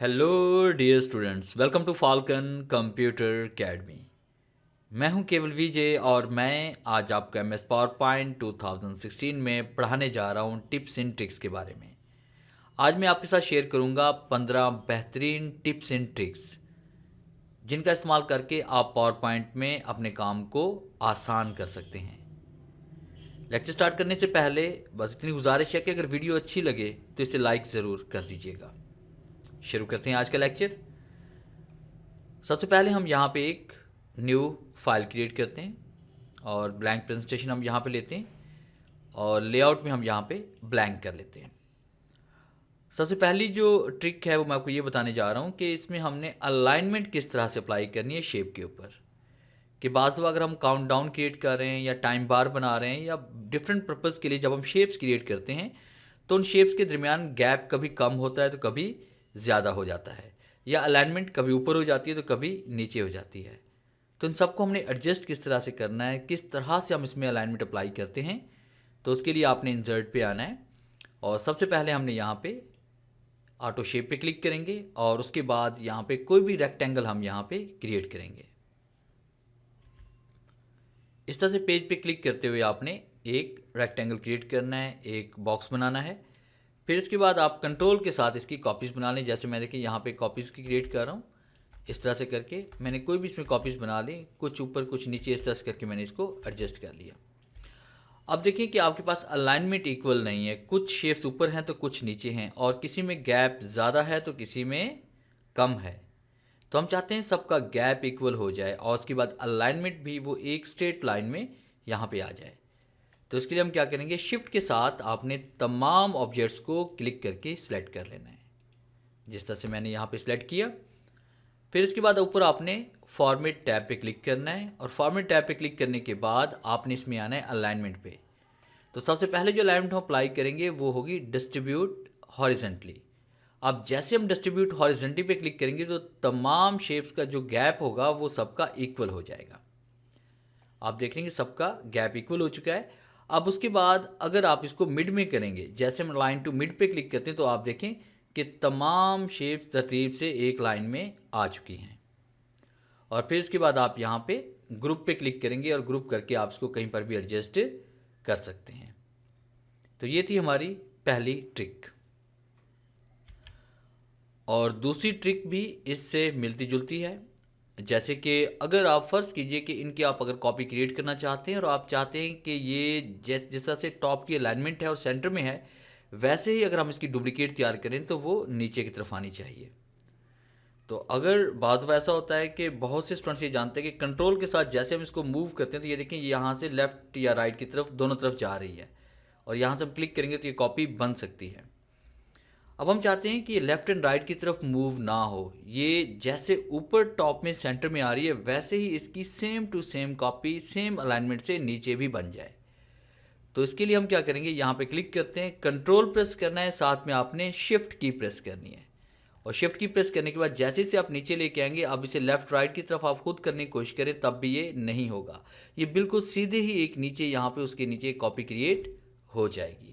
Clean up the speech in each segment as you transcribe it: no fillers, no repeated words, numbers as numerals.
Hello dear students, welcome to Falcon computer academy. मैं हूं केवल विजय और मैं आज आपको एम एस पावर पॉइंट 2016 में पढ़ाने जा रहा हूं टिप्स एंड ट्रिक्स के बारे में। आज मैं आपके साथ शेयर करूंगा 15 बेहतरीन टिप्स एंड ट्रिक्स जिनका इस्तेमाल करके आप पावर पॉइंट में अपने काम को आसान कर सकते हैं। लेक्चर स्टार्ट करने से पहले बस इतनी गुजारिश है कि अगर वीडियो अच्छी लगे तो इसे लाइक ज़रूर कर दीजिएगा। शुरू करते हैं आज का लेक्चर। सबसे पहले हम यहाँ पे एक न्यू फाइल क्रिएट करते हैं और ब्लैंक प्रेजेंटेशन हम यहाँ पे लेते हैं और लेआउट में हम यहाँ पे ब्लैंक कर लेते हैं। सबसे पहली जो ट्रिक है वो मैं आपको ये बताने जा रहा हूँ कि इसमें हमने अलाइनमेंट किस तरह से अप्लाई करनी है शेप के ऊपर। कि बाज़ दफ़ा अगर हम काउंट डाउन क्रिएट कर रहे हैं या टाइम बार बना रहे हैं या डिफरेंट पर्पज़ के लिए जब हम शेप्स क्रिएट करते हैं तो उन शेप्स के दरमियान गैप कभी कम होता है तो कभी ज़्यादा हो जाता है, या अलाइनमेंट कभी ऊपर हो जाती है तो कभी नीचे हो जाती है। तो इन सबको हमने एडजस्ट किस तरह से करना है, किस तरह से हम इसमें अलाइनमेंट अप्लाई करते हैं, तो उसके लिए आपने इंसर्ट पे आना है और सबसे पहले हमने यहाँ पे ऑटो शेप पे क्लिक करेंगे और उसके बाद यहाँ पे कोई भी रेक्टेंगल हम यहाँ पे क्रिएट करेंगे। इस तरह से पेज पे क्लिक करते हुए आपने एक रेक्टेंगल क्रिएट करना है, एक बॉक्स बनाना है। फिर इसके बाद आप कंट्रोल के साथ इसकी कॉपीज़ बना लें। जैसे मैं देखिए यहाँ पे कॉपीज़ की क्रिएट कर रहा हूँ। इस तरह से करके मैंने कोई भी इसमें कॉपीज़ बना ली, कुछ ऊपर कुछ नीचे, इस तरह से करके मैंने इसको एडजस्ट कर लिया। अब देखिए कि आपके पास अलाइनमेंट इक्वल नहीं है, कुछ शेप्स ऊपर हैं तो कुछ नीचे हैं और किसी में गैप ज़्यादा है तो किसी में कम है। तो हम चाहते हैं सबका गैप इक्वल हो जाए और उसके बाद अलाइनमेंट भी वो एक स्ट्रेट लाइन में यहाँ पे आ जाए। तो इसके लिए हम क्या करेंगे, शिफ्ट के साथ आपने तमाम ऑब्जेक्ट्स को क्लिक करके सिलेक्ट कर लेना है, जिस तरह से मैंने यहाँ पे सिलेक्ट किया। फिर इसके बाद ऊपर आपने फॉर्मेट टैब पे क्लिक करना है और फॉर्मेट टैब पे क्लिक करने के बाद आपने इसमें आना है अलाइनमेंट पे। तो सबसे पहले जो अलाइनमेंट हम अप्लाई करेंगे वो होगी डिस्ट्रीब्यूट हॉरिजेंटली। अब जैसे हम डिस्ट्रीब्यूट हॉरिजेंटली पे क्लिक करेंगे तो तमाम शेप्स का जो गैप होगा वो सबका इक्वल हो जाएगा। आप देख लेंगे सबका गैप इक्वल हो चुका है। अब उसके बाद अगर आप इसको मिड में करेंगे, जैसे हम लाइन टू मिड पे क्लिक करते हैं तो आप देखें कि तमाम शेप्स तरतीब से एक लाइन में आ चुकी हैं। और फिर इसके बाद आप यहाँ पे ग्रुप पे क्लिक करेंगे और ग्रुप करके आप इसको कहीं पर भी एडजस्ट कर सकते हैं। तो ये थी हमारी पहली ट्रिक। और दूसरी ट्रिक भी इससे मिलती जुलती है। जैसे कि अगर आप फ़र्ज़ कीजिए कि इनकी आप अगर कॉपी क्रिएट करना चाहते हैं और आप चाहते हैं कि ये जिस तरह से टॉप की अलाइनमेंट है और सेंटर में है, वैसे ही अगर हम इसकी डुप्लीकेट तैयार करें तो वो नीचे की तरफ आनी चाहिए। तो अगर बात वैसा होता है कि बहुत से स्टूडेंट्स ये जानते हैं कि कंट्रोल के साथ जैसे हम इसको मूव करते हैं तो ये देखें यहाँ से लेफ़्ट या राइट की तरफ दोनों तरफ जा रही है और यहाँ से हम क्लिक करेंगे तो ये कॉपी बन सकती है। अब हम चाहते हैं कि ये लेफ़्ट एंड राइट की तरफ मूव ना हो, ये जैसे ऊपर टॉप में सेंटर में आ रही है वैसे ही इसकी same to same copy same alignment से नीचे भी बन जाए। तो इसके लिए हम क्या करेंगे, यहाँ पे क्लिक करते हैं, कंट्रोल प्रेस करना है, साथ में आपने शिफ्ट की प्रेस करनी है और शिफ्ट की प्रेस करने के बाद जैसे से आप नीचे लेके आएंगे, अब इसे लेफ़्ट राइट की तरफ आप खुद करने की कोशिश करें तब भी ये नहीं होगा, ये बिल्कुल सीधे ही एक नीचे यहाँ पे उसके नीचे कॉपी क्रिएट हो जाएगी।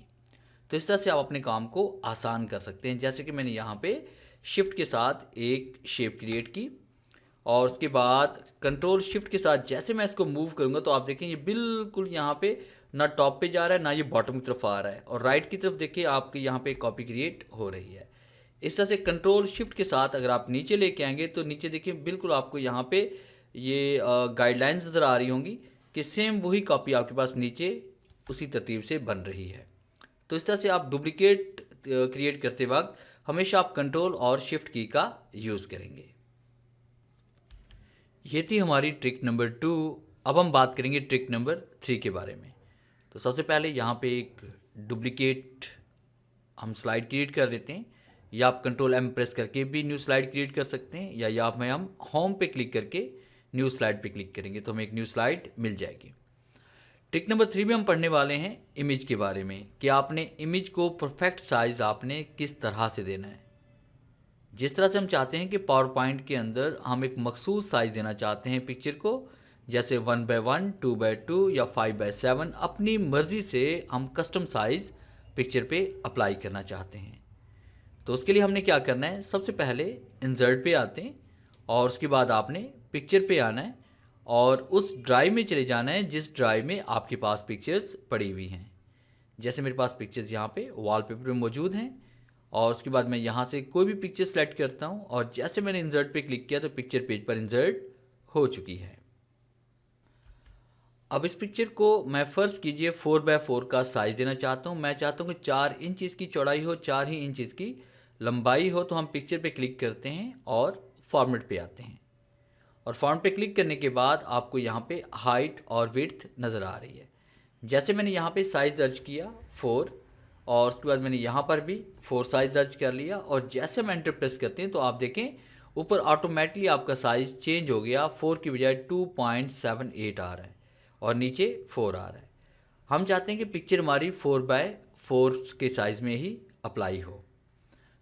तो इस तरह से आप अपने काम को आसान कर सकते हैं। जैसे कि मैंने यहाँ पे शिफ्ट के साथ एक शेप क्रिएट की और उसके बाद कंट्रोल शिफ्ट के साथ जैसे मैं इसको मूव करूँगा तो आप देखें ये बिल्कुल यहाँ पे ना टॉप पे जा रहा है ना ये बॉटम की तरफ आ रहा है और राइट की तरफ देखिए आपके यहाँ पे कॉपी क्रिएट हो रही है। इस तरह से कंट्रोल शिफ्ट के साथ अगर आप नीचे लेके आएंगे तो नीचे देखिए बिल्कुल आपको यहाँ पे ये गाइडलाइंस नज़र आ रही होंगी कि सेम वही कॉपी आपके पास नीचे उसी तरतीब से बन रही है। तो इस तरह से आप डुप्लीकेट क्रिएट करते वक्त हमेशा आप कंट्रोल और शिफ्ट की का यूज़ करेंगे। ये थी हमारी ट्रिक नंबर 2। अब हम बात करेंगे ट्रिक नंबर 3 के बारे में। तो सबसे पहले यहाँ पे एक डुप्लीकेट हम स्लाइड क्रिएट कर लेते हैं, या आप कंट्रोल एम प्रेस करके भी न्यू स्लाइड क्रिएट कर सकते हैं, या यहाँ में हम होम पे क्लिक करके न्यू स्लाइड पे क्लिक करेंगे तो हमें एक न्यू स्लाइड मिल जाएगी। ट्रिक नंबर 3 में हम पढ़ने वाले हैं इमेज के बारे में कि आपने इमेज को परफेक्ट साइज़ आपने किस तरह से देना है। जिस तरह से हम चाहते हैं कि पावर पॉइंट के अंदर हम एक मखसूस साइज़ देना चाहते हैं पिक्चर को, जैसे 1x1, 2x2 या 5x7, अपनी मर्ज़ी से हम कस्टम साइज़ पिक्चर पे अप्लाई करना चाहते हैं। तो उसके लिए हमने क्या करना है, सबसे पहले इंसर्ट पे आते हैं और उसके बाद आपने पिक्चर पे आना है और उस ड्राइव में चले जाना है जिस ड्राइव में आपके पास पिक्चर्स पड़ी हुई हैं। जैसे मेरे पास पिक्चर्स यहाँ पे वॉलपेपर में मौजूद हैं और उसके बाद मैं यहाँ से कोई भी पिक्चर सेलेक्ट करता हूँ और जैसे मैंने इंसर्ट पे क्लिक किया तो पिक्चर पेज पर इंसर्ट हो चुकी है। अब इस पिक्चर को मैं फ़र्ज़ कीजिए 4x4 का साइज़ देना चाहता हूँ। मैं चाहता हूँ कि 4 इंच इसकी चौड़ाई हो, 4 ही इंच इसकी लंबाई हो। तो हम पिक्चर पे क्लिक करते हैं और फॉर्मेट पे आते हैं और फॉर्मेट पे क्लिक करने के बाद आपको यहाँ पे हाइट और विड्थ नज़र आ रही है। जैसे मैंने यहाँ पे साइज़ दर्ज किया 4 और उसके बाद मैंने यहाँ पर भी 4 साइज़ दर्ज कर लिया और जैसे हम एंटर प्रेस करते हैं तो आप देखें ऊपर ऑटोमेटिकली आपका साइज़ चेंज हो गया, 4 की बजाय 2.78 आ रहा है और नीचे 4 आ रहा है। हम चाहते हैं कि पिक्चर हमारी 4x4 के साइज़ में ही अप्लाई हो।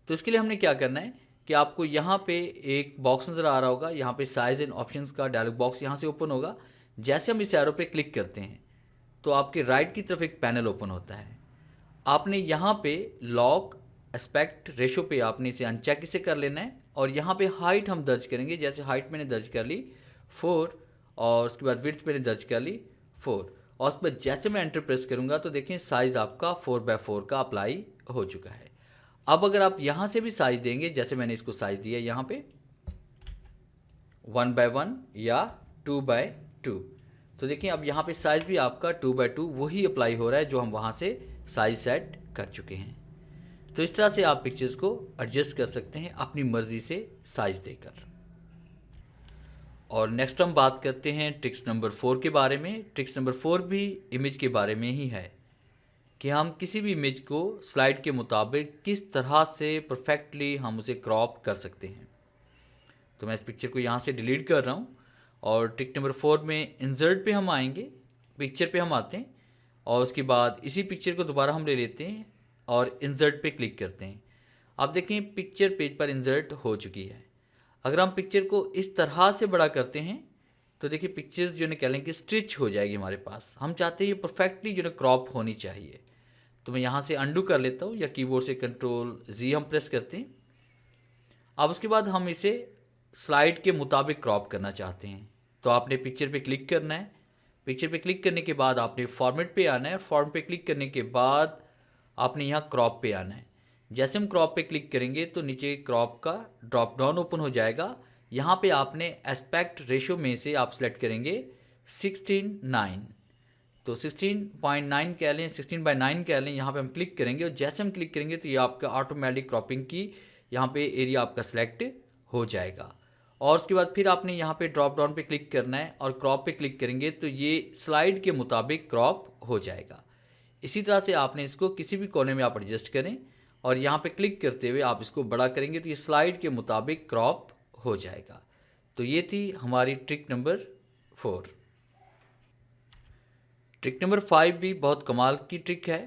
तो इसके लिए हमने क्या करना है कि आपको यहाँ पे एक बॉक्स नज़र आ रहा होगा, यहाँ पे साइज़ एंड ऑप्शंस का डायलॉग बॉक्स यहाँ से ओपन होगा। जैसे हम इस एरो पे क्लिक करते हैं तो आपके राइट की तरफ एक पैनल ओपन होता है। आपने यहाँ पे लॉक एस्पेक्ट रेशो पे आपने इसे अनचेक इसे कर लेना है और यहाँ पे हाइट हम दर्ज करेंगे। जैसे हाइट मैंने दर्ज कर ली 4 और उसके बाद विड्थ मैंने दर्ज कर ली 4 और उस पर जैसे मैं एंटर प्रेस करूँगा तो देखें साइज़ आपका 4x4 का अप्लाई हो चुका है। अब अगर आप यहाँ से भी साइज़ देंगे, जैसे मैंने इसको साइज़ दिया यहाँ पे 1x1 या 2x2, तो देखिए अब यहाँ पे साइज़ भी आपका 2x2 वही अप्लाई हो रहा है जो हम वहाँ से साइज़ सेट कर चुके हैं। तो इस तरह से आप पिक्चर्स को एडजस्ट कर सकते हैं अपनी मर्ज़ी से साइज़ देकर। और नेक्स्ट हम बात करते हैं ट्रिक्स नंबर 4 के बारे में। ट्रिक्स नंबर 4 भी इमेज के बारे में ही है कि हम किसी भी इमेज को स्लाइड के मुताबिक किस तरह से परफेक्टली हम उसे क्रॉप कर सकते हैं। तो मैं इस पिक्चर को यहाँ से डिलीट कर रहा हूँ और ट्रिक नंबर 4 में इंसर्ट पे हम आएंगे, पिक्चर पे हम आते हैं और उसके बाद इसी पिक्चर को दोबारा हम ले लेते हैं और इंसर्ट पे क्लिक करते हैं। आप देखें पिक्चर पेज पर इंसर्ट हो चुकी है। अगर हम पिक्चर को इस तरह से बड़ा करते हैं तो देखिए पिक्चर्स जो निकलें कि स्ट्रिच हो जाएगी हमारे पास। हम चाहते हैं ये परफेक्टली जो है क्रॉप होनी चाहिए। तो मैं यहाँ से अंडू कर लेता हूँ या कीबोर्ड से Ctrl+Z हम प्रेस करते हैं। अब उसके बाद हम इसे स्लाइड के मुताबिक क्रॉप करना चाहते हैं तो आपने पिक्चर पे क्लिक करना है। पिक्चर पे क्लिक करने के बाद आपने फॉर्मेट पे आना है। फॉर्मेट पे क्लिक करने के बाद आपने यहाँ क्रॉप पे आना है। जैसे हम क्रॉप पे क्लिक करेंगे तो नीचे क्रॉप का ड्रॉप डाउन ओपन हो जाएगा। यहाँ पे आपने एस्पेक्ट रेशो में से आप सेलेक्ट करेंगे 16:9, तो 16.9 कह लें, 16:9 कह लें। यहाँ पे हम क्लिक करेंगे और जैसे हम क्लिक करेंगे तो ये आपका ऑटोमेटिक क्रॉपिंग की यहाँ पे एरिया आपका सेलेक्ट हो जाएगा। और उसके बाद फिर आपने यहाँ पे ड्रॉप डाउन पे क्लिक करना है और क्रॉप पे क्लिक करेंगे तो ये स्लाइड के मुताबिक क्रॉप हो जाएगा। इसी तरह से आपने इसको किसी भी कोने में आप एडजस्ट करें और यहाँ पे क्लिक करते हुए आप इसको बड़ा करेंगे तो ये स्लाइड के मुताबिक क्रॉप हो जाएगा। तो ये थी हमारी ट्रिक नंबर 4। ट्रिक नंबर 5 भी बहुत कमाल की ट्रिक है।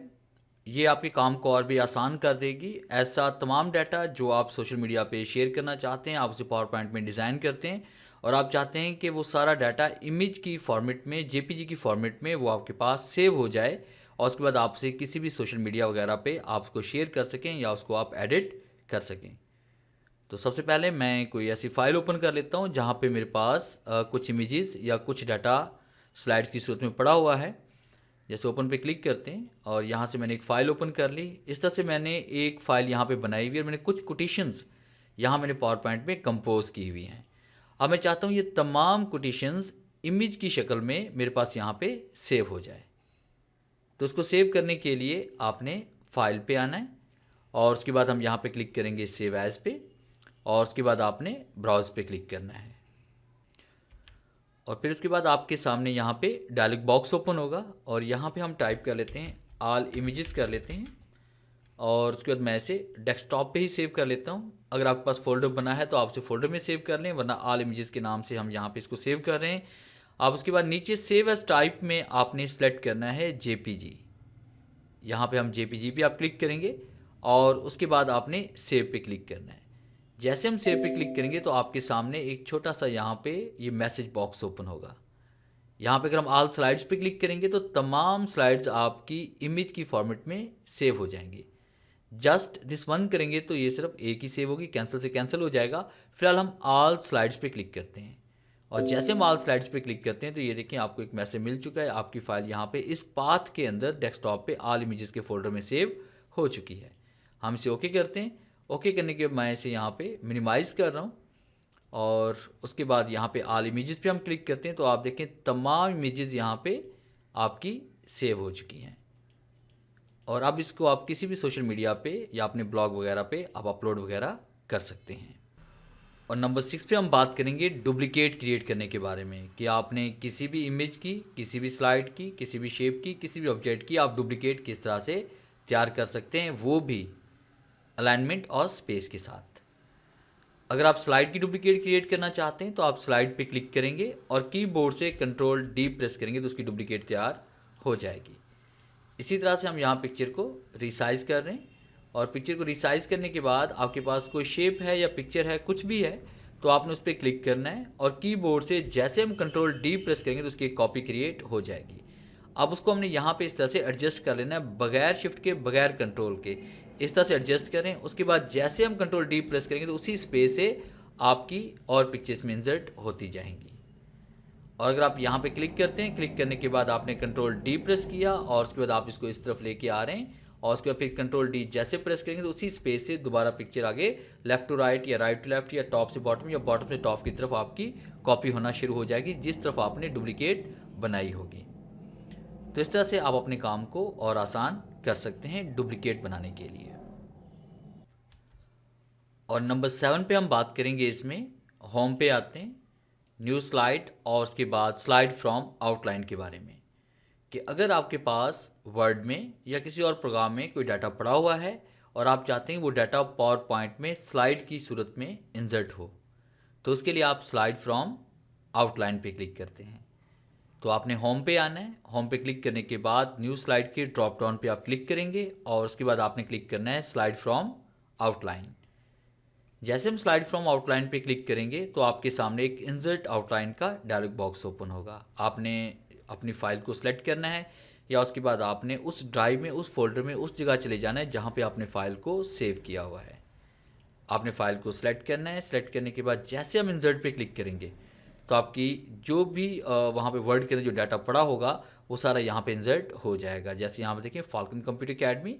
ये आपके काम को और भी आसान कर देगी। ऐसा तमाम डाटा जो आप सोशल मीडिया पे शेयर करना चाहते हैं, आप उसे पावर पॉइंट में डिज़ाइन करते हैं और आप चाहते हैं कि वो सारा डाटा इमेज की फॉर्मेट में, जेपीजी की फॉर्मेट में वो आपके पास सेव हो जाए और उसके बाद आपसे किसी भी सोशल मीडिया वगैरह पे आप उसको शेयर कर सकें या उसको आप एडिट कर सकें। तो सबसे पहले मैं कोई ऐसी फ़ाइल ओपन कर लेता हूँ जहाँ पे मेरे पास कुछ इमेजेस या कुछ डाटा स्लाइड्स की सूरत में पड़ा हुआ है। जैसे ओपन पे क्लिक करते हैं और यहाँ से मैंने एक फ़ाइल ओपन कर ली। इस तरह से मैंने एक फ़ाइल यहाँ पे बनाई हुई है और मैंने कुछ कोटेशंस यहाँ मैंने पावर पॉइंट में कंपोज की हुई हैं। अब मैं चाहता हूँ ये तमाम कोटेशंस इमेज की शक्ल में मेरे पास यहाँ पे सेव हो जाए। तो उसको सेव करने के लिए आपने फ़ाइल पे आना है और उसके बाद हम यहाँ पे क्लिक करेंगे सेव एज़ पे और उसके बाद आपने ब्राउज़ पे क्लिक करना है और फिर उसके बाद आपके सामने यहाँ पे डायलॉग बॉक्स ओपन होगा और यहाँ पे हम टाइप कर लेते हैं ऑल इमेजेस कर लेते हैं और उसके बाद मैं इसे डेस्कटॉप पे ही सेव कर लेता हूँ। अगर आपके पास फोल्डर बना है तो आप उसे फोल्डर में सेव कर लें, वरना ऑल इमेजेस के नाम से हम यहाँ पे इसको सेव कर रहे हैं। आप उसके बाद नीचे सेव एज टाइप में आपने सेलेक्ट करना है जेपीजी। यहाँ पे हम जेपीजी पे आप क्लिक करेंगे और उसके बाद आपने सेव पे क्लिक करना है। जैसे हम सेव पे क्लिक करेंगे तो आपके सामने एक छोटा सा यहाँ पे ये मैसेज बॉक्स ओपन होगा। यहाँ पे अगर हम ऑल स्लाइड्स पे क्लिक करेंगे तो तमाम स्लाइड्स आपकी इमेज की फॉर्मेट में सेव हो जाएंगी। जस्ट दिस वन करेंगे तो ये सिर्फ एक ही सेव होगी, कैंसिल से कैंसिल हो जाएगा। फिलहाल हम ऑल स्लाइड्स पे क्लिक करते हैं और जैसे हम ऑल स्लाइड्स पे क्लिक करते हैं तो ये देखिए आपको एक मैसेज मिल चुका है, आपकी फ़ाइल यहाँ पे इस पाथ के अंदर डेस्कटॉप पे ऑल इमेजेस के फोल्डर में सेव हो चुकी है। हम इसे ओके करते हैं। ओके करने के बाद मैं इसे यहाँ पे मिनिमाइज़ कर रहा हूँ और उसके बाद यहाँ पे ऑल इमेजेस पे हम क्लिक करते हैं तो आप देखें तमाम इमेजेस यहाँ पे आपकी सेव हो चुकी हैं और अब इसको आप किसी भी सोशल मीडिया पे या अपने ब्लॉग वगैरह पे आप अपलोड वगैरह कर सकते हैं। और नंबर 6 पे हम बात करेंगे डुप्लीकेट क्रिएट करने के बारे में कि आपने किसी भी इमेज की, किसी भी स्लाइड की, किसी भी शेप की, किसी भी ऑब्जेक्ट की आप डुप्लीकेट किस तरह से तैयार कर सकते हैं, वो भी अलाइनमेंट और स्पेस के साथ। अगर आप स्लाइड की डुप्लीकेट क्रिएट करना चाहते हैं तो आप स्लाइड पे क्लिक करेंगे और कीबोर्ड से कंट्रोल डी प्रेस करेंगे तो उसकी डुप्लीकेट तैयार हो जाएगी। इसी तरह से हम यहाँ पिक्चर को रिसाइज़ कर रहे हैं और पिक्चर को रिसाइज़ करने के बाद आपके पास कोई शेप है या पिक्चर है, कुछ भी है, तो आपने उस पर क्लिक करना है और कीबोर्ड से जैसे हम कंट्रोल डी प्रेस करेंगे तो उसकी एक कॉपी क्रिएट हो जाएगी। अब उसको हमने यहाँ पे इस तरह से एडजस्ट कर लेना है, बगैर शिफ्ट के, बगैर कंट्रोल के, इस तरह से एडजस्ट करें। उसके बाद जैसे हम कंट्रोल डी प्रेस करेंगे तो उसी स्पेस से आपकी और पिक्चर्स में इंसर्ट होती जाएंगी। और अगर आप यहाँ पे क्लिक करते हैं, क्लिक करने के बाद आपने कंट्रोल डी प्रेस किया और उसके बाद आप इसको इस तरफ लेके आ रहे हैं और उसके बाद फिर कंट्रोल डी जैसे प्रेस करेंगे तो उसी स्पेस से दोबारा पिक्चर आगे लेफ्ट टू राइट या राइट टू लेफ्ट या टॉप से बॉटम या बॉटम से टॉप की तरफ आपकी कॉपी होना शुरू हो जाएगी जिस तरफ आपने डुप्लीकेट बनाई होगी। तो इस तरह से आप अपने काम को और आसान कर सकते हैं डुप्लीकेट बनाने के लिए। और नंबर 7 पे हम बात करेंगे, इसमें होम पे आते हैं, न्यू स्लाइड और उसके बाद स्लाइड फ्रॉम आउटलाइन के बारे में कि अगर आपके पास वर्ड में या किसी और प्रोग्राम में कोई डाटा पड़ा हुआ है और आप चाहते हैं वो डाटा पावर पॉइंट में स्लाइड की सूरत में इंसर्ट हो तो उसके लिए आप स्लाइड फ्रॉम आउटलाइन पे क्लिक करते हैं। तो आपने होम पे आना है, होम पे क्लिक करने के बाद न्यू स्लाइड के ड्रॉप डाउन पे आप क्लिक करेंगे और उसके बाद आपने क्लिक करना है स्लाइड फ्रॉम आउटलाइन। जैसे हम स्लाइड फ्रॉम आउटलाइन पे क्लिक करेंगे तो आपके सामने एक इंसर्ट आउटलाइन का डायलॉग बॉक्स ओपन होगा। आपने अपनी फ़ाइल को सिलेक्ट करना है या उसके बाद आपने उस ड्राइव में, उस फोल्डर में, उस जगह चले जाना है जहाँ पे आपने फ़ाइल को सेव किया हुआ है। आपने फ़ाइल को सिलेक्ट करना है। सिलेक्ट करने के बाद जैसे हम इंसर्ट पे क्लिक करेंगे तो आपकी जो भी वहाँ पे वर्ड के अंदर जो डाटा पड़ा होगा वो सारा यहाँ पे इंसर्ट हो जाएगा। जैसे यहाँ पे देखिए Falcon computer academy,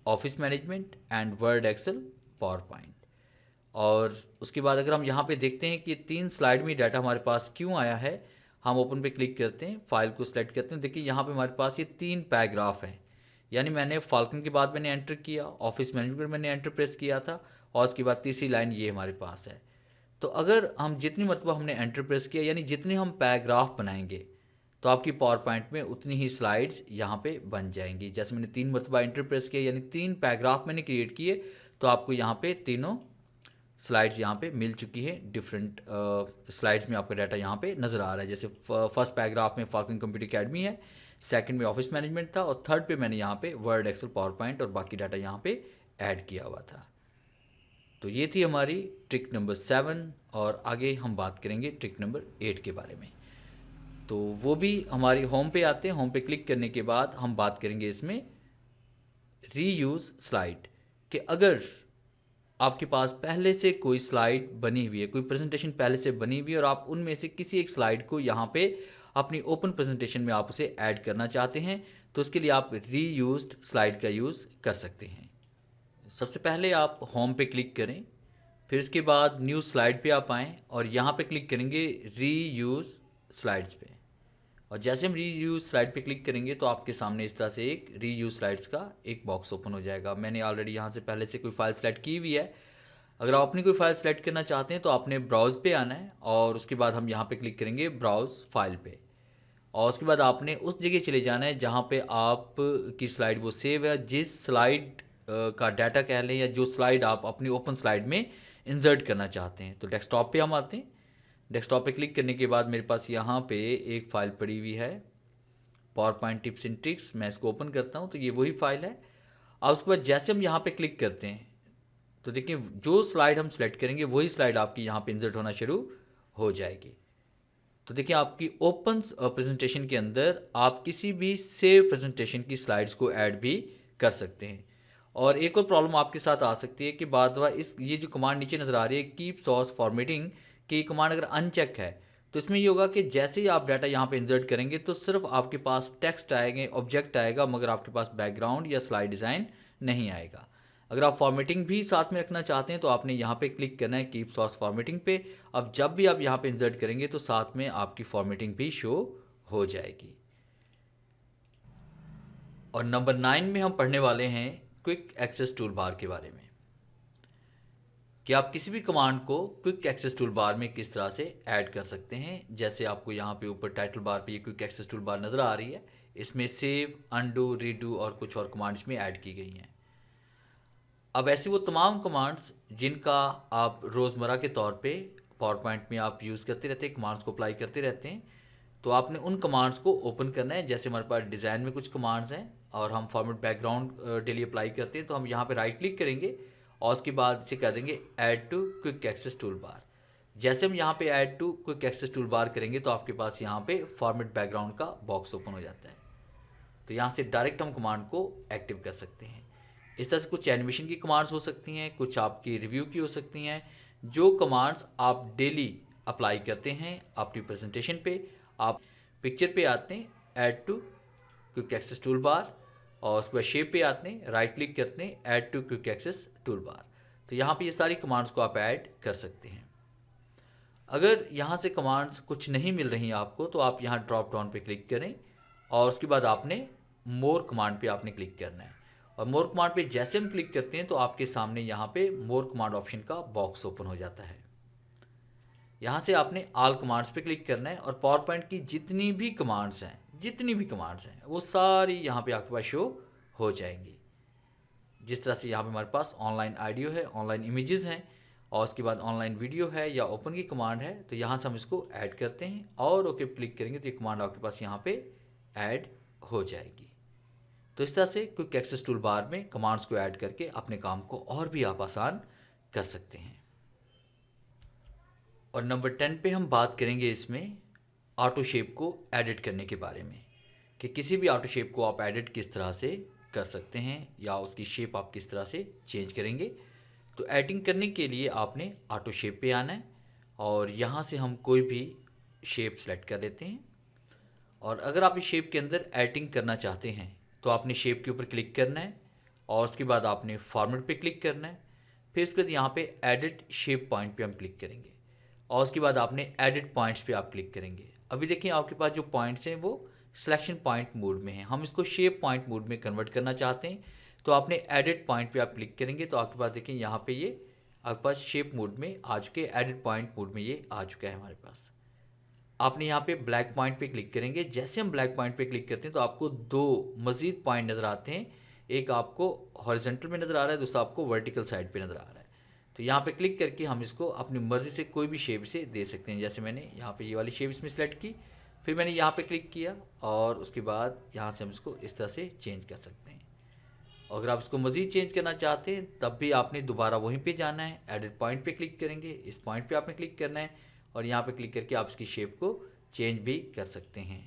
office management and Word, Excel, PowerPoint. और उसके बाद अगर हम यहाँ पे देखते हैं कि 3 स्लाइड में डाटा हमारे पास क्यों आया है, हम ओपन पे क्लिक करते हैं, फाइल को सिलेक्ट करते हैं, देखिए यहाँ पे हमारे पास ये 3 पैराग्राफ हैं। यानी मैंने फाल्कन के बाद मैंने एंटर किया, ऑफिस मैनेजमेंट मैंने एंटर प्रेस किया था और उसके बाद तीसरी लाइन ये हमारे पास है। तो अगर हम जितनी मरतबा हमने एंटर प्रेस किया यानी जितने हम पैराग्राफ बनाएंगे तो आपकी पावर पॉइंट में उतनी ही स्लाइड्स यहाँ पे बन जाएंगी। जैसे मैंने 3 मरतबा एंटर प्रेस किया यानी 3 पैराग्राफ मैंने क्रिएट किए तो आपको यहाँ पे तीनों स्लाइड्स यहाँ पे मिल चुकी है। डिफरेंट स्लाइड्स में आपका डाटा यहाँ पे नज़र आ रहा है। जैसे फर्स्ट पैराग्राफ में फाल्कन कंप्यूटर अकेडमी है, सेकंड में ऑफिस मैनेजमेंट था और थर्ड पे मैंने यहाँ पे वर्ड, एक्सेल, पावर पॉइंट और बाकी डाटा यहाँ पे ऐड किया हुआ था। तो ये थी हमारी ट्रिक नंबर 7 और आगे हम बात करेंगे ट्रिक नंबर 8 के बारे में। तो वो भी हमारी होम पे आते हैं। होम पे क्लिक करने के बाद हम बात करेंगे इसमें रीयूज़ स्लाइड कि अगर आपके पास पहले से कोई स्लाइड बनी हुई है, कोई प्रेजेंटेशन पहले से बनी हुई है और आप उनमें से किसी एक स्लाइड को यहाँ पे अपनी ओपन प्रेजेंटेशन में आप उसे ऐड करना चाहते हैं तो उसके लिए आप रीयूज्ड स्लाइड का यूज़ कर सकते हैं। सबसे पहले आप होम पे क्लिक करें, फिर उसके बाद न्यू स्लाइड पे आप आएँ और यहाँ पे क्लिक करेंगे रीयूज़ स्लाइड्स पे। और जैसे हम रीयूज स्लाइड पे क्लिक करेंगे तो आपके सामने इस तरह से एक रीयूज स्लाइड्स का एक बॉक्स ओपन हो जाएगा। मैंने ऑलरेडी यहाँ से पहले से कोई फाइल सेलेक्ट की हुई है। अगर आप अपनी कोई फाइल सेलेक्ट करना चाहते हैं तो आपने ब्राउज़ पे आना है और उसके बाद हम यहाँ पे क्लिक करेंगे ब्राउज़ फाइल पे और उसके बाद आपने उस जगह चले जाना है जहाँ पे आप की स्लाइड वो सेव है, जिस स्लाइड का डाटा कह लें या जो स्लाइड आप अपनी ओपन स्लाइड में इंसर्ट करना चाहते हैं। तो डेस्कटॉप पे हम आते हैं। डेस्कटॉप पे क्लिक करने के बाद मेरे पास यहाँ पे एक फ़ाइल पड़ी हुई है, power point tips and tricks. मैं इसको ओपन करता हूँ तो ये वही फाइल है। और उसके बाद जैसे हम यहाँ पे क्लिक करते हैं तो देखिए जो स्लाइड हम सेलेक्ट करेंगे वही स्लाइड आपकी यहाँ पे इंसर्ट होना शुरू हो जाएगी। तो देखिए आपकी ओपन प्रेजेंटेशन के अंदर आप किसी भी सेव प्रेजेंटेशन की स्लाइड्स को ऐड भी कर सकते हैं। और एक और प्रॉब्लम आपके साथ आ सकती है कि बाद दफ़ा इस ये जो कमांड नीचे नज़र आ रही है कीप सोर्स फॉर्मेटिंग की कमांड अगर अनचेक है तो इसमें ये होगा कि जैसे ही आप डाटा यहाँ पे इंसर्ट करेंगे तो सिर्फ आपके पास टेक्स्ट आएंगे, ऑब्जेक्ट आएगा, मगर आपके पास बैकग्राउंड या स्लाइड डिज़ाइन नहीं आएगा। अगर आप फॉर्मेटिंग भी साथ में रखना चाहते हैं तो आपने यहाँ पे क्लिक करना है कीप सोर्स फॉर्मेटिंग पे। अब जब भी आप यहाँ पे इंसर्ट करेंगे तो साथ में आपकी फॉर्मेटिंग भी शो हो जाएगी। और नंबर 9 में हम पढ़ने वाले हैं क्विक एक्सेस टूल बार के बारे में, कि आप किसी भी कमांड को क्विक एक्सेस टूल बार में किस तरह से ऐड कर सकते हैं। जैसे आपको यहाँ पे ऊपर टाइटल बार पे ये क्विक एक्सेस टूल बार नज़र आ रही है, इसमें सेव, अनडू, रीडू और कुछ और कमांड्स में ऐड की गई हैं। अब ऐसी वो तमाम कमांड्स जिनका आप रोज़मर्रा के तौर पे पावर पॉइंट में आप यूज़ करते रहते हैं, कमांड्स को अप्लाई करते रहते हैं, तो आपने उन कमांड्स को ओपन करना है। जैसे हमारे पास डिज़ाइन में कुछ कमांड्स हैं और हम फॉर्मेट बैकग्राउंड डेली अप्लाई करते हैं, तो हम यहाँ पे राइट क्लिक करेंगे और उसके बाद इसे कह देंगे add to quick access tool bar. जैसे हम यहाँ पे add to quick access tool bar करेंगे तो आपके पास यहाँ पे फॉर्मेट बैकग्राउंड का बॉक्स ओपन हो जाता है। तो यहाँ से डायरेक्ट हम कमांड को एक्टिव कर सकते हैं। इस तरह से कुछ एनिमेशन की कमांड्स हो सकती हैं, कुछ आपकी रिव्यू की हो सकती हैं। जो कमांड्स आप डेली अप्लाई करते हैं अपनी प्रेजेंटेशन पे, आप पिक्चर पे आते हैं add to quick access tool bar और उसके बाद शेप पे आते हैं, राइट क्लिक करते हैं add to quick access tool bar. तो यहाँ पे ये सारी कमांड्स को आप ऐड कर सकते हैं। अगर यहाँ से कमांड्स कुछ नहीं मिल रही आपको तो आप यहाँ ड्रॉप डाउन पे क्लिक करें और उसके बाद आपने मोर कमांड पे आपने क्लिक करना है। और मोर कमांड पे जैसे हम क्लिक करते हैं तो आपके सामने यहाँ पे मोर कमांड ऑप्शन का बॉक्स ओपन हो जाता है। यहाँ से आपने ऑल कमांड्स पे क्लिक करना है और पावर पॉइंट की जितनी भी कमांड्स हैं वो सारी यहाँ पे आपके पास शो हो जाएंगी। जिस तरह से यहाँ पे हमारे पास ऑनलाइन ऑडियो है, ऑनलाइन इमेजेस हैं और उसके बाद ऑनलाइन वीडियो है या ओपन की कमांड है, तो यहाँ से हम इसको ऐड करते हैं और ओके क्लिक करेंगे तो ये कमांड आपके पास यहाँ पे ऐड हो जाएगी। तो इस तरह से क्विक एक्सेस टूल बार में कमांड्स को ऐड करके अपने काम को और भी आप आसान कर सकते हैं। और नंबर 10 पे हम बात करेंगे इसमें ऑटो शेप को एडिट करने के बारे में, कि किसी भी ऑटो शेप को आप एडिट किस तरह से कर सकते हैं या उसकी शेप आप किस तरह से चेंज करेंगे। तो एडिटिंग करने के लिए आपने ऑटो शेप पे आना है और यहाँ से हम कोई भी शेप सेलेक्ट कर लेते हैं। और अगर आप इस शेप के अंदर एडिटिंग करना चाहते हैं तो आपने शेप के ऊपर क्लिक करना है और उसके बाद आपने फॉर्मेट पे क्लिक करना है। फिर उसके बाद यहाँ पे एडिट शेप पॉइंट पे हम क्लिक करेंगे और उसके बाद आपने एडिट पॉइंट्स पे आप क्लिक करेंगे। अभी देखिए आपके पास जो पॉइंट्स हैं वो सिलेक्शन पॉइंट मोड में हैं, हम इसको शेप पॉइंट मोड में कन्वर्ट करना चाहते हैं तो आपने एडिट पॉइंट पे आप क्लिक करेंगे तो आपके पास देखिए यहाँ पे ये आपके पास शेप मोड में आ चुके, एडिट पॉइंट मोड में ये आ चुका है हमारे पास। आपने यहाँ पे ब्लैक पॉइंट पे क्लिक करेंगे। जैसे हम ब्लैक पॉइंट पे क्लिक करते हैं तो आपको दो मज़ीद पॉइंट नज़र आते हैं, एक आपको हॉरिजॉन्टल में नज़र आ रहा है, दूसरा आपको वर्टिकल साइड पे नज़र आ रहा है। तो यहाँ पे क्लिक करके हम इसको अपनी मर्ज़ी से कोई भी शेप से दे सकते हैं। जैसे मैंने यहाँ पे ये वाली शेप इसमें सेलेक्ट की, फिर मैंने यहाँ पे क्लिक किया और उसके बाद यहाँ से हम इसको इस तरह से चेंज कर सकते हैं। और अगर आप इसको मज़ीद चेंज करना चाहते हैं तब भी आपने दोबारा वहीं पे जाना है, एडिट पॉइंट पे क्लिक करेंगे, इस पॉइंट पे आपने क्लिक करना है और यहाँ पे क्लिक करके आप इसकी शेप को चेंज भी कर सकते हैं।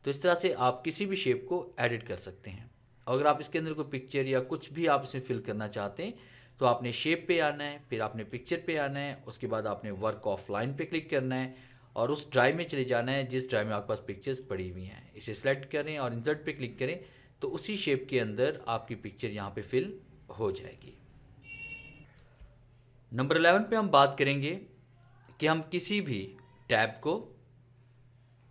तो इस तरह से आप किसी भी शेप को एडिट कर सकते हैं। अगर आप इसके अंदर कोई पिक्चर या कुछ भी आप इसमें फिल करना चाहते हैं तो आपने शेप पे आना है, फिर आपने पिक्चर पे आना है, उसके बाद आपने वर्क ऑफलाइन पे क्लिक करना है और उस ड्राइव में चले जाना है जिस ड्राइव में आपके पास पिक्चर्स पड़ी हुई हैं। इसे सेलेक्ट करें और इंसर्ट पे क्लिक करें तो उसी शेप के अंदर आपकी पिक्चर यहाँ पे फिल हो जाएगी। नंबर 11 पे हम बात करेंगे कि हम किसी भी टैब को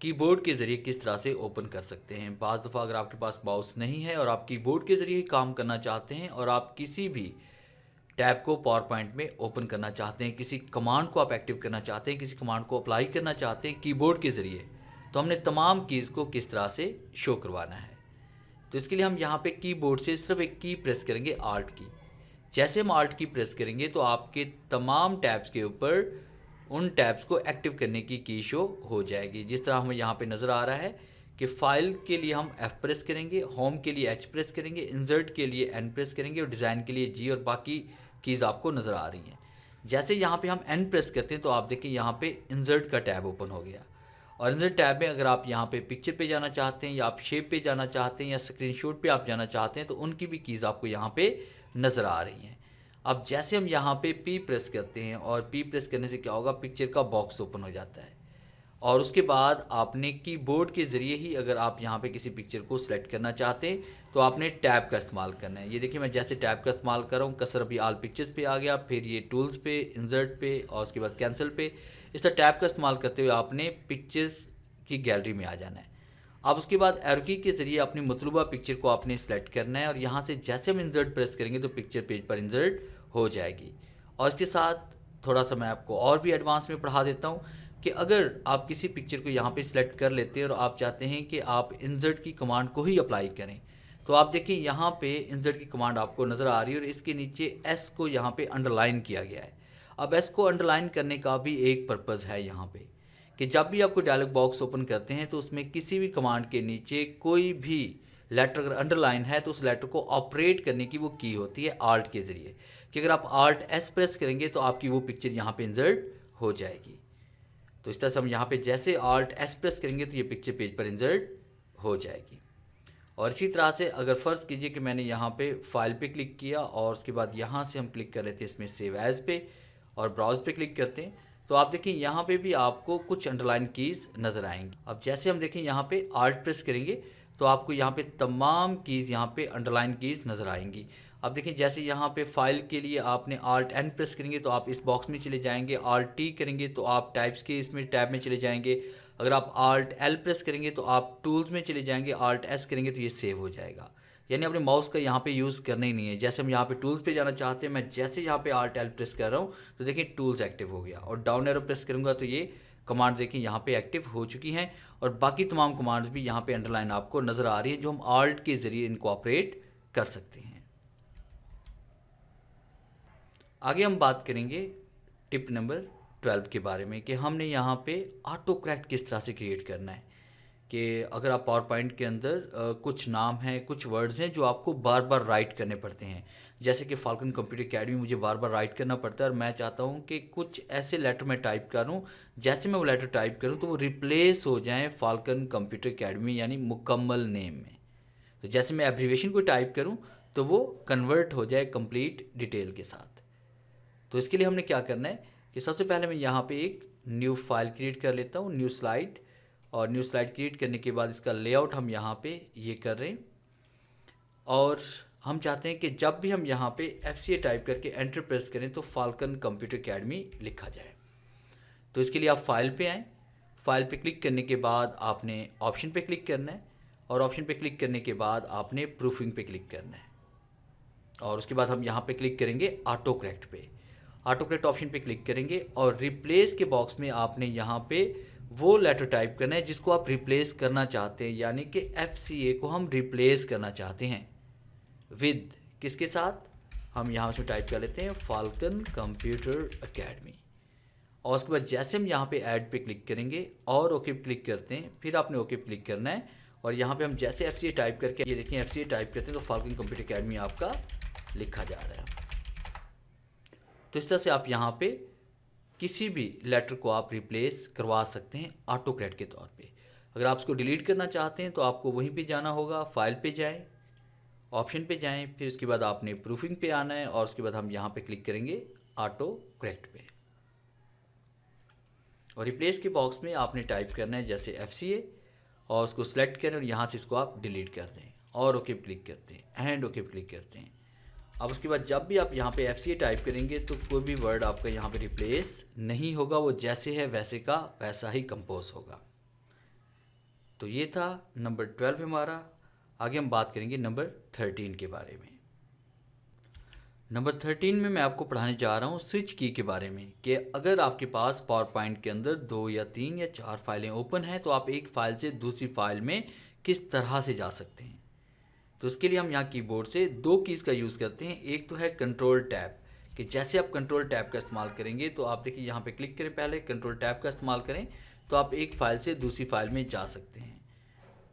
कीबोर्ड के ज़रिए किस तरह से ओपन कर सकते हैं। बाज़ दफ़ा अगर आपके पास माउस नहीं है और आप कीबोर्ड के ज़रिए ही काम करना चाहते हैं और आप किसी भी टैब को पावर पॉइंट में ओपन करना चाहते हैं, किसी कमांड को आप एक्टिव करना चाहते हैं, किसी कमांड को अप्लाई करना चाहते हैं कीबोर्ड के ज़रिए, तो हमने तमाम कीज़ को किस तरह से शो करवाना है। तो इसके लिए हम यहाँ पे कीबोर्ड से सिर्फ एक की प्रेस करेंगे, आल्ट की। जैसे हम आल्ट की प्रेस करेंगे तो आपके तमाम टैब्स के ऊपर उन टैब्स को एक्टिव करने की शो हो जाएगी। जिस तरह हमें यहाँ पे नज़र आ रहा है कि फ़ाइल के लिए हम F प्रेस करेंगे, होम के लिए H प्रेस करेंगे, इंसर्ट के लिए N प्रेस करेंगे और डिज़ाइन के लिए G और बाकी कीज़ आपको नज़र आ रही हैं। जैसे यहाँ पे हम N प्रेस करते हैं तो आप देखिए यहाँ पे इंसर्ट का टैब ओपन हो गया और इंसर्ट टैब में अगर आप यहाँ पे पिक्चर पे जाना चाहते हैं या आप शेप पे जाना चाहते हैं या स्क्रीनशॉट पे आप जाना चाहते हैं तो उनकी भी कीज़ आपको यहाँ पे नज़र आ रही हैं। अब जैसे हम यहाँ पे पी प्रेस करते हैं और पी प्रेस करने से क्या होगा, पिक्चर का बॉक्स ओपन हो जाता है और उसके बाद आपने कीबोर्ड के ज़रिए ही अगर आप यहाँ पे किसी पिक्चर को सिलेक्ट करना चाहते हैं तो आपने टैब का इस्तेमाल करना है। ये देखिए मैं जैसे टैब का इस्तेमाल कर रहा हूँ, कसर अभी ऑल पिक्चर्स पे आ गया, फिर ये टूल्स पे, इंसर्ट पे और उसके बाद कैंसिल पे। इस तरह टैब का इस्तेमाल करते हुए आपने पिक्चर्स की गैलरी में आ जाना है। अब उसके बाद एरो की के ज़रिए अपनी मतलूबा पिक्चर को आपने सेलेक्ट करना है और यहाँ से जैसे हम इंसर्ट प्रेस करेंगे तो पिक्चर पेज पर इंसर्ट हो जाएगी। और इसके साथ थोड़ा सा मैं आपको और भी एडवांस में पढ़ा देता हूँ कि अगर आप किसी पिक्चर को यहाँ पे सिलेक्ट कर लेते हैं और आप चाहते हैं कि आप इंसर्ट की कमांड को ही अप्लाई करें तो आप देखिए यहाँ पे इंसर्ट की कमांड आपको नज़र आ रही है और इसके नीचे एस को यहाँ पे अंडरलाइन किया गया है। अब एस को अंडरलाइन करने का भी एक पर्पज़ है यहाँ पे कि जब भी आपको डायलॉग बॉक्स ओपन करते हैं तो उसमें किसी भी कमांड के नीचे कोई भी लेटर अगर अंडरलाइन है तो उस लेटर को ऑपरेट करने की वो की होती है आल्ट के ज़रिए, कि अगर आप आल्ट एस प्रेस करेंगे तो आपकी वो पिक्चर यहाँ पे इंसर्ट हो जाएगी। तो इस तरह से हम यहाँ पे जैसे आल्ट एस प्रेस करेंगे तो ये पिक्चर पेज पर इंसर्ट हो जाएगी। और इसी तरह से अगर फ़र्ज़ कीजिए कि मैंने यहाँ पे फाइल पे क्लिक किया और उसके बाद यहाँ से हम क्लिक कर लेते हैं इसमें सेव एज़ पे और ब्राउज़ पे क्लिक करते हैं तो आप देखिए यहाँ पे भी आपको कुछ अंडरलाइन कीज़ नज़र आएंगी। अब जैसे हम देखें यहाँ पे आल्ट प्रेस करेंगे तो आपको यहाँ पे तमाम कीज़ यहाँ पे अंडरलाइन कीज़ नज़र आएंगी। अब देखिए जैसे यहाँ पे फाइल के लिए आपने आल्ट एन प्रेस करेंगे तो आप इस बॉक्स में चले जाएंगे, आल्ट टी करेंगे तो आप टाइप्स के इसमें टैब में चले जाएंगे, अगर आप आल्ट एल प्रेस करेंगे तो आप टूल्स में चले जाएंगे, आल्ट एस करेंगे तो ये सेव हो जाएगा। यानी अपने माउस का यहाँ पे यूज़ करना ही नहीं है। जैसे हम यहाँ पे टूल्स पे जाना चाहते हैं, मैं जैसे यहाँ पे आल्ट एल प्रेस कर रहा हूँ तो देखिए टूल्स एक्टिव हो गया और डाउन एरो प्रेस करूँगा तो ये कमांड देखिए यहाँ पे एक्टिव हो चुकी हैं और बाकी तमाम कमांड्स भी यहाँ पे अंडरलाइन आपको नज़र आ रही है जो हम आल्ट के ज़रिए इनको ऑपरेट कर सकते हैं। आगे हम बात करेंगे टिप नंबर 12 के बारे में कि हमने यहाँ पे ऑटो करेक्ट किस तरह से क्रिएट करना है। कि अगर आप पावर पॉइंट के अंदर कुछ नाम हैं, कुछ वर्ड्स हैं जो आपको बार बार राइट करने पड़ते हैं, जैसे कि फाल्कन कंप्यूटर एकेडमी मुझे बार बार राइट करना पड़ता है और मैं चाहता हूँ कि कुछ ऐसे लेटर मैं टाइप करूँ, जैसे मैं वो लेटर टाइप करूँ तो वो रिप्लेस हो जाएँ फाल्कन कंप्यूटर एकेडमी यानी मुकम्मल नेम में। तो जैसे मैं एब्रीवेशन को टाइप करूँ तो वो कन्वर्ट हो जाए कंप्लीट डिटेल के साथ। तो इसके लिए हमने क्या करना है कि सबसे पहले मैं यहाँ पे एक न्यू फाइल क्रिएट कर लेता हूँ, न्यू स्लाइड। और न्यू स्लाइड क्रिएट करने के बाद इसका लेआउट हम यहाँ पे ये कर रहे हैं और हम चाहते हैं कि जब भी हम यहाँ पे FCA टाइप करके एंटर प्रेस करें तो फाल्कन कंप्यूटर एकेडमी लिखा जाए। तो इसके लिए आप फाइल पे आएँ, फाइल पे क्लिक करने के बाद आपने ऑप्शन पे क्लिक करना है और ऑप्शन पे क्लिक करने के बाद आपने प्रूफिंग पे क्लिक करना है और उसके बाद हम यहाँ पे क्लिक करेंगे ऑटो करेक्ट पे। ऑटो करेक्ट ऑप्शन पे क्लिक करेंगे और रिप्लेस के बॉक्स में आपने यहाँ पे वो लेटर टाइप करना है जिसको आप रिप्लेस करना चाहते हैं, यानी कि FCA को हम रिप्लेस करना चाहते हैं विद किसके साथ, हम यहाँ से टाइप कर लेते हैं फाल्कन कंप्यूटर एकेडमी। और उसके बाद जैसे हम यहाँ पे ऐड पे क्लिक करेंगे और ओके पे क्लिक करते हैं, फिर आपने ओके पे क्लिक करना है और यहाँ पे हम जैसे FCA टाइप करके ये देखिए FCA टाइप करते हैं तो फाल्कन कंप्यूटर एकेडमी आपका लिखा जा रहा है। तो इस तरह से आप यहाँ पे किसी भी लेटर को आप रिप्लेस करवा सकते हैं ऑटो करेक्ट के तौर पे। अगर आप उसको डिलीट करना चाहते हैं तो आपको वहीं पे जाना होगा, फाइल पे जाएं, ऑप्शन पे जाएं, फिर उसके बाद आपने प्रूफिंग पे आना है और उसके बाद हम यहाँ पे क्लिक करेंगे ऑटो करेक्ट पे और रिप्लेस के बॉक्स में आपने टाइप करना है जैसे FCA और उसको सेलेक्ट करें और यहाँ से इसको आप डिलीट कर दें और ओके पे क्लिक करते हैं एंड ओके पे क्लिक करते हैं। अब उसके बाद जब भी आप यहाँ पे FCA टाइप करेंगे तो कोई भी वर्ड आपका यहाँ पे रिप्लेस नहीं होगा, वो जैसे है वैसे का वैसा ही कंपोज होगा। तो ये था नंबर 12 हमारा। आगे हम बात करेंगे नंबर 13 के बारे में। नंबर 13 में मैं आपको पढ़ाने जा रहा हूँ स्विच की के बारे में कि अगर आपके पास पावर पॉइंट के अंदर 2 या 3 या 4 फाइलें ओपन हैं तो आप एक फ़ाइल से दूसरी फाइल में किस तरह से जा सकते हैं। तो उसके लिए हम यहाँ कीबोर्ड से 2 कीज़ का यूज़ करते हैं। एक तो है कंट्रोल टैब, कि जैसे आप कंट्रोल टैब का इस्तेमाल करेंगे तो आप देखिए यहाँ पे क्लिक करें, पहले कंट्रोल टैब का इस्तेमाल करें तो आप एक फ़ाइल से दूसरी फाइल में जा सकते हैं।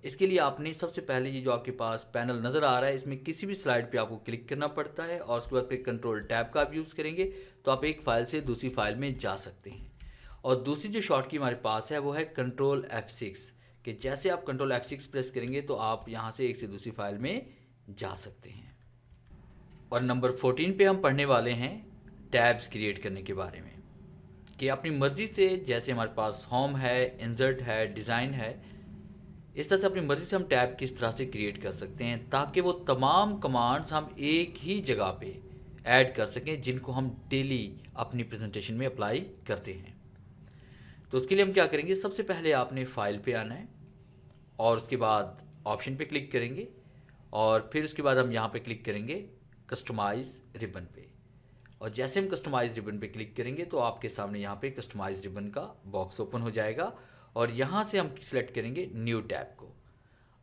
इसके लिए आपने सबसे पहले ये जो आपके पास पैनल नज़र आ रहा है इसमें किसी भी स्लाइड पे आपको क्लिक करना पड़ता है और उसके बाद फिर कंट्रोल टैब का आप यूज़ करेंगे तो आप एक फ़ाइल से दूसरी फाइल में जा सकते हैं। और दूसरी जो शॉर्ट की हमारे पास है वो है कंट्रोल F6, कि जैसे आप कंट्रोल F6 प्रेस करेंगे तो आप यहाँ से एक से दूसरी फाइल में जा सकते हैं। और नंबर 14 पे हम पढ़ने वाले हैं टैब्स क्रिएट करने के बारे में, कि अपनी मर्ज़ी से जैसे हमारे पास होम है, इंसर्ट है, डिज़ाइन है, इस तरह से अपनी मर्ज़ी से हम टैब किस तरह से क्रिएट कर सकते हैं ताकि वो तमाम कमांड्स हम एक ही जगह पे ऐड कर सकें जिनको हम डेली अपनी प्रेजेंटेशन में अप्लाई करते हैं। तो उसके लिए हम क्या करेंगे, सबसे पहले आपने फाइल पे आना है और उसके बाद ऑप्शन पे क्लिक करेंगे और फिर उसके बाद हम यहाँ पे क्लिक करेंगे कस्टमाइज़ रिबन पे। और जैसे हम कस्टमाइज़ रिबन पे क्लिक करेंगे तो आपके सामने यहाँ पे कस्टमाइज़ रिबन का बॉक्स ओपन हो जाएगा और यहाँ से हम सिलेक्ट करेंगे न्यू टैब को।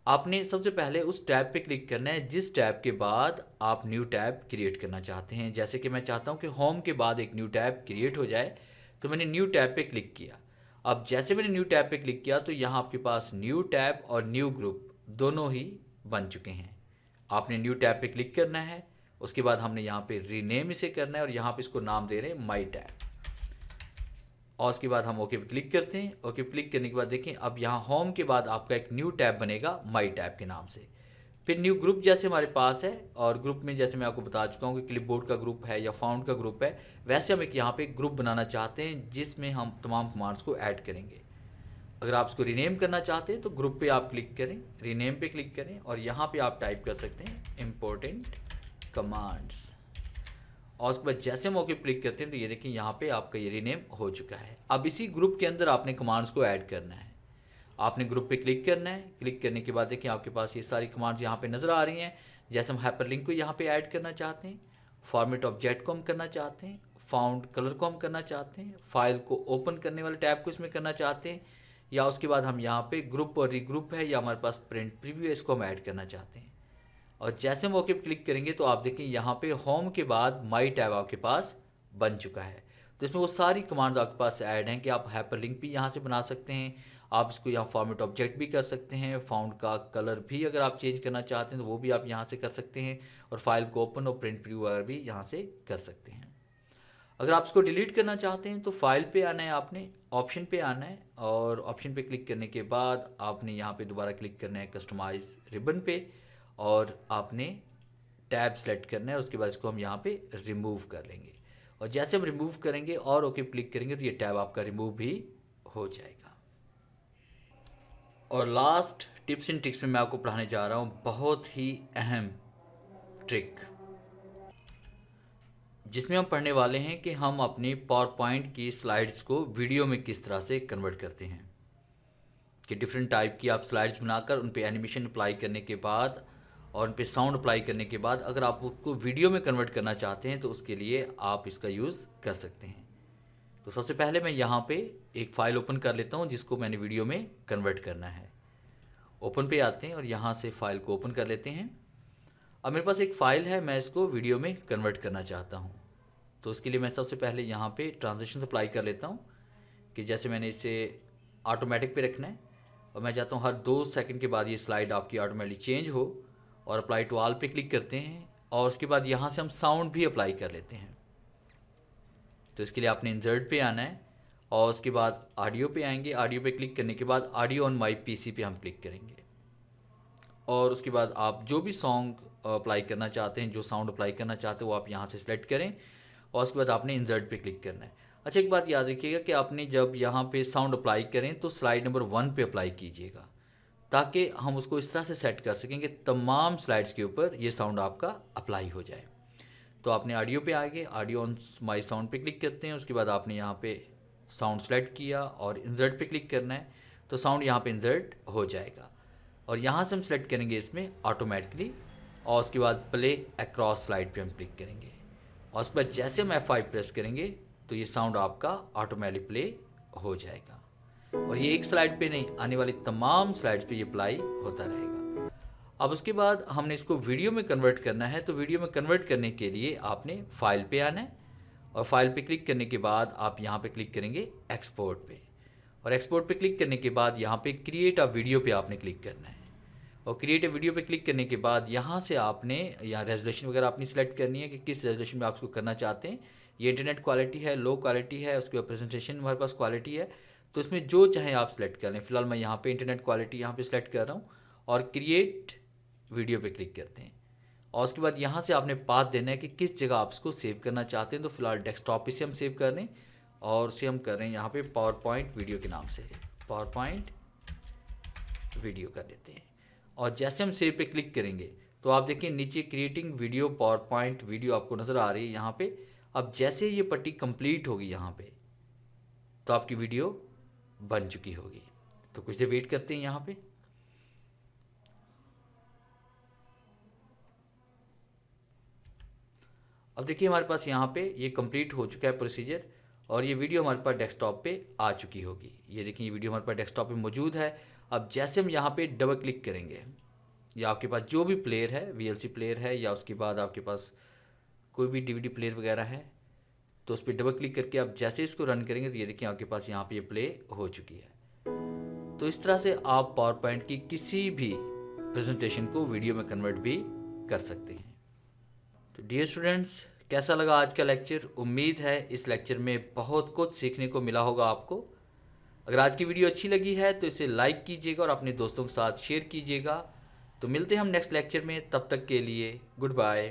आपने सबसे पहले उस टैब पे क्लिक करना है जिस टैब के बाद आप न्यू टैब क्रिएट करना चाहते हैं। जैसे कि मैं चाहता हूँ कि होम के बाद एक न्यू टैब क्रिएट हो जाए, तो मैंने न्यू टैब पे क्लिक किया। अब जैसे मैंने न्यू टैब पे क्लिक किया तो यहाँ आपके पास न्यू टैब और न्यू ग्रुप दोनों ही बन चुके हैं। आपने न्यू टैब पे क्लिक करना है, उसके बाद हमने यहाँ पे रीनेम इसे करना है और यहाँ पे इसको नाम दे रहे हैं माई टैब। और उसके बाद हम ओके पे क्लिक करते हैं। ओके पे क्लिक करने के बाद देखें अब यहाँ होम के बाद आपका एक न्यू टैब बनेगा माई टैब के नाम से। फिर न्यू ग्रुप जैसे हमारे पास है, और ग्रुप में जैसे मैं आपको बता चुका हूँ कि क्लिपबोर्ड का ग्रुप है या फाउंड का ग्रुप है, वैसे हम एक यहाँ पे ग्रुप बनाना चाहते हैं जिसमें हम तमाम कमांड्स को ऐड करेंगे। अगर आप इसको रीनेम करना चाहते हैं तो ग्रुप पे आप क्लिक करें, रीनेम पे क्लिक करें और यहाँ पे आप टाइप कर सकते हैं इम्पोर्टेंट कमांड्स। और उसके बाद जैसे हम ओके क्लिक करते हैं तो ये देखिए यहाँ पे आपका ये रीनेम हो चुका है। अब इसी ग्रुप के अंदर आपने कमांड्स को ऐड करना है। आपने ग्रुप पे क्लिक करना है, क्लिक करने के बाद देखिए आपके पास ये सारी कमांड्स यहाँ पे नज़र आ रही हैं। जैसे हम हाइपरलिंक को यहाँ पे ऐड करना चाहते हैं, फॉर्मेट ऑब्जेक्ट को हम करना चाहते हैं, फाउंड कलर को हम करना चाहते हैं, फाइल को ओपन करने वाले टैब को इसमें करना चाहते हैं, या उसके बाद हम यहाँ पे ग्रुप और रीग्रुप है या हमारे पास प्रिंट प्रीव्यू है, इसको हम ऐड करना चाहते हैं। और जैसे हम ओके क्लिक करेंगे तो आप देखें यहाँ पे होम के बाद माई टैब आपके पास बन चुका है। तो इसमें वो सारी कमांड्स आपके पास ऐड हैं कि आप हाइपरलिंक भी यहाँ से बना सकते हैं, आप इसको यहाँ फॉर्मेट ऑब्जेक्ट भी कर सकते हैं, फाउंड का कलर भी अगर आप चेंज करना चाहते हैं तो वो भी आप यहाँ से कर सकते हैं, और फाइल को ओपन और प्रिंट प्रीव्यू वगैरह भी यहाँ से कर सकते हैं। अगर आप इसको डिलीट करना चाहते हैं तो फाइल पे आना है, आपने ऑप्शन पे आना है और ऑप्शन पे क्लिक करने के बाद आपने यहाँ पे दोबारा क्लिक करना है कस्टमाइज रिबन पे और आपने टैब सेलेक्ट करना है। उसके बाद इसको हम यहाँ पे रिमूव कर लेंगे और जैसे हम रिमूव करेंगे और ओके क्लिक करेंगे तो ये टैब आपका रिमूव भी हो जाएगा। और लास्ट टिप्स एंड ट्रिक्स में मैं आपको पढ़ाने जा रहा हूँ बहुत ही अहम ट्रिक, जिसमें हम पढ़ने वाले हैं कि हम अपनी पावर पॉइंट की स्लाइड्स को वीडियो में किस तरह से कन्वर्ट करते हैं। कि डिफरेंट टाइप की आप स्लाइड्स बनाकर उन पे एनिमेशन अप्लाई करने के बाद और उन पे साउंड अप्लाई करने के बाद अगर आप उसको वीडियो में कन्वर्ट करना चाहते हैं तो उसके लिए आप इसका यूज़ कर सकते हैं। तो सबसे पहले मैं यहाँ पे एक फ़ाइल ओपन कर लेता हूँ जिसको मैंने वीडियो में कन्वर्ट करना है। ओपन पे आते हैं और यहाँ से फ़ाइल को ओपन कर लेते हैं। अब मेरे पास एक फ़ाइल है, मैं इसको वीडियो में कन्वर्ट करना चाहता हूँ। तो उसके लिए मैं सबसे पहले यहाँ पे ट्रांजिशन अप्लाई कर लेता हूँ कि जैसे मैंने इसे ऑटोमेटिक पे रखना है और मैं चाहता हूँ हर 2 सेकंड के बाद ये स्लाइड आपकी ऑटोमेटिक चेंज हो, और अप्लाई टू ऑल पे क्लिक करते हैं और उसके बाद यहाँ से हम साउंड भी अप्लाई कर लेते हैं। तो इसके लिए आपने इंसर्ट पे आना है और उसके बाद ऑडियो पे आएंगे। ऑडियो पे क्लिक करने के बाद ऑडियो ऑन माई पीसी पे हम क्लिक करेंगे और उसके बाद आप जो भी सॉन्ग अप्लाई करना चाहते हैं, जो साउंड अप्लाई करना चाहते हैं वो आप यहाँ से सिलेक्ट करें और उसके बाद आपने इंसर्ट पे क्लिक करना है। अच्छा, एक बात याद रखिएगा कि आपने जब यहाँ पे साउंड अप्लाई करें तो स्लाइड नंबर 1 पे अप्लाई कीजिएगा ताकि हम उसको इस तरह से सेट कर सकें कि तमाम स्लाइड्स के ऊपर ये साउंड आपका अप्लाई हो जाए। तो आपने ऑडियो पे आगे ऑडियो ऑन माई साउंड पे क्लिक करते हैं, उसके बाद आपने यहाँ पे साउंड सेलेक्ट किया और इंसर्ट पे क्लिक करना है तो साउंड यहाँ पे इंसर्ट हो जाएगा और यहाँ से हम सेलेक्ट करेंगे इसमें ऑटोमेटिकली और उसके बाद प्ले अक्रॉस स्लाइड पे हम क्लिक करेंगे और उसके बाद जैसे हम F5 प्रेस करेंगे तो ये साउंड आपका ऑटोमेटिक प्ले हो जाएगा और ये एक स्लाइड पे नहीं, आने वाली तमाम स्लाइड्स पे ये अप्लाई होता रहेगा। अब उसके बाद हमने इसको वीडियो में कन्वर्ट करना है, तो वीडियो में कन्वर्ट करने के लिए आपने फाइल पे आना है और फाइल पे क्लिक करने के बाद आप यहाँ पे क्लिक करेंगे एक्सपोर्ट पे और एक्सपोर्ट पे क्लिक करने के बाद यहाँ पे क्रिएट अ वीडियो पे आपने क्लिक करना है और क्रिएट अ वीडियो पे क्लिक करने के बाद यहाँ से आपने यहाँ रेजोल्यूशन वगैरह अपनी सेलेक्ट करनी है कि किस रेजोल्यूशन में आप इसको करना चाहते हैं। ये इंटरनेट क्वालिटी है, लो क्वालिटी है, उसके बाद प्रेजेंटेशन हमारे पास क्वालिटी है। तो इसमें जो चाहे आप सेलेक्ट कर लें। फिलहाल मैं यहाँ पे इंटरनेट क्वालिटी यहाँ पे सेलेक्ट कर रहा हूँ और क्रिएट वीडियो पे क्लिक करते हैं। और उसके बाद यहाँ से आपने पाथ देना है कि किस जगह आप इसको सेव करना चाहते हैं। तो फिलहाल डेस्कटॉप पे से हम सेव कर रहे हैं और उसे हम कर रहे हैं यहाँ पे पावर पॉइंट वीडियो के नाम से, पावर पॉइंट वीडियो कर देते हैं। और जैसे हम सेव पे क्लिक करेंगे तो आप देखिए नीचे creating video power point video आपको नज़र आ रही है यहाँ पे। अब जैसे ये पट्टी कंप्लीट होगी यहाँ पे तो आपकी वीडियो बन चुकी होगी। तो कुछ देर वेट करते हैं यहाँ पे। अब देखिए हमारे पास यहाँ पे ये कंप्लीट हो चुका है प्रोसीजर और ये वीडियो हमारे पास डेस्कटॉप पे आ चुकी होगी। ये देखिए ये वीडियो हमारे पास डेस्कटॉप पे मौजूद है। अब जैसे हम यहाँ पे डबल क्लिक करेंगे या आपके पास जो भी प्लेयर है, वीएलसी प्लेयर है या उसके बाद आपके पास कोई भी डीवीडी प्लेयर वगैरह है, तो उस पर डबल क्लिक करके आप जैसे इसको रन करेंगे तो ये देखिए आपके पास यहाँ पे ये प्ले हो चुकी है। तो इस तरह से आप पावर पॉइंट की किसी भी प्रेजेंटेशन को वीडियो में कन्वर्ट भी कर सकते हैं। तो डियर स्टूडेंट्स, कैसा लगा आज का लेक्चर? उम्मीद है इस लेक्चर में बहुत कुछ सीखने को मिला होगा आपको। अगर आज की वीडियो अच्छी लगी है तो इसे लाइक कीजिएगा और अपने दोस्तों के साथ शेयर कीजिएगा। तो मिलते हैं हम नेक्स्ट लेक्चर में, तब तक के लिए गुड बाय।